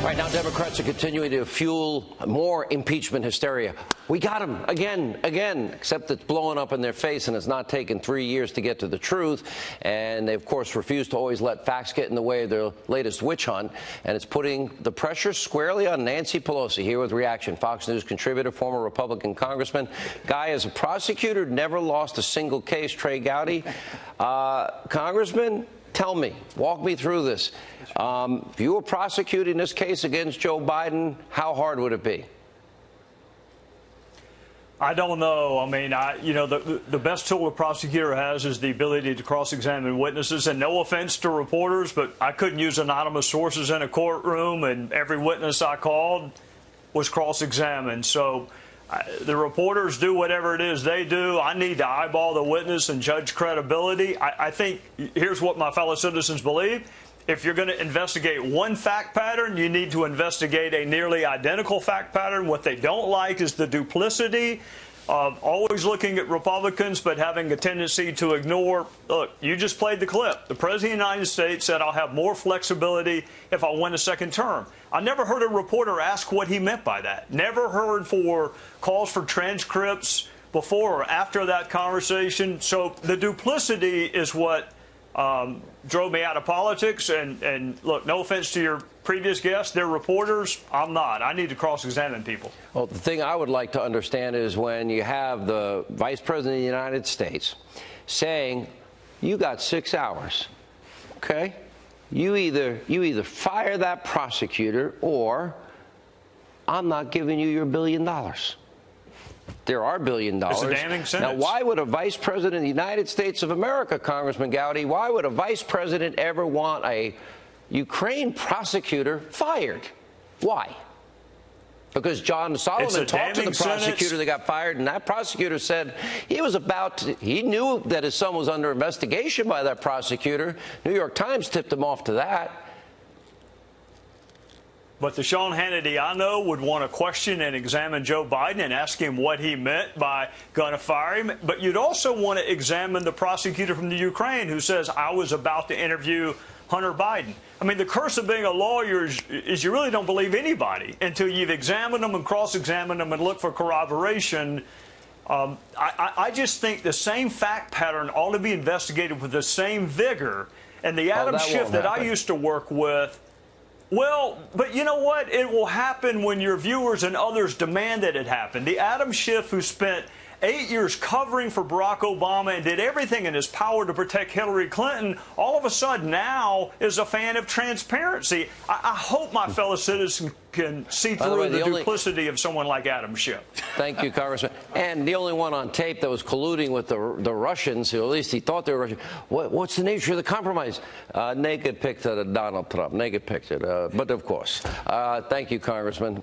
Right now, Democrats are continuing to fuel more impeachment hysteria. We got him again, except it's blowing up in their face, and it's not taken 3 years to get to the truth. And they, of course, refuse to always let facts get in the way of their latest witch hunt. And it's putting the pressure squarely on Nancy Pelosi. Here with reaction, Fox News contributor, former Republican congressman. Guy is a prosecutor, never lost a single case, Trey Gowdy. Congressman, tell me, walk me through this. If you were prosecuting this case against Joe Biden, how hard would it be? I don't know. I mean, the best tool a prosecutor has is the ability to cross-examine witnesses. And no offense to reporters, but I couldn't use anonymous sources in a courtroom, and every witness I called was cross-examined. So the reporters do whatever it is they do. I need to eyeball the witness and judge credibility. I think here's what my fellow citizens believe. If you're going to investigate one fact pattern, you need to investigate a nearly identical fact pattern. What they don't like is the duplicity of always looking at Republicans but having a tendency to ignore. Look, you just played the clip. The President of the United States said, I'll have more flexibility if I win a second term. I never heard a reporter ask what he meant by that. Never heard for calls for transcripts before or after that conversation. So the duplicity is what drove me out of politics. And look, no offense to your previous guests, they're reporters. I'm not. I need to cross-examine people. Well, the thing I would like to understand is when you have the Vice President of the United States saying, you got 6 hours, okay? You either fire that prosecutor or I'm not giving you your $1 billion. There are $1 billion. It's a damning sentence. Now, why would a vice president of the United States of America, Congressman Gowdy, why would a vice president ever want a Ukraine prosecutor fired? Why? Because John Solomon talked to the prosecutor that got fired, and that prosecutor said he knew that his son was under investigation by that prosecutor. New York Times tipped him off to that. But the Sean Hannity I know would want to question and examine Joe Biden and ask him what he meant by going to fire him. But you'd also want to examine the prosecutor from the Ukraine who says, I was about to interview Hunter Biden. I mean, the curse of being a lawyer is you really don't believe anybody until you've examined them and cross-examined them and looked for corroboration. I just think the same fact pattern ought to be investigated with the same vigor. And the Adam Schiff that I used to work with, well, but you know what? It will happen when your viewers and others demand that it happen. The Adam Schiff who spent 8 years covering for Barack Obama and did everything in his power to protect Hillary Clinton, all of a sudden now is a fan of transparency. I hope my fellow citizens can see through the duplicity of someone like Adam Schiff. Thank you, Congressman. And the only one on tape that was colluding with the Russians, or at least he thought they were Russian. What's the nature of the compromise? Naked picture of Donald Trump. Naked picture. But of course. Thank you, Congressman.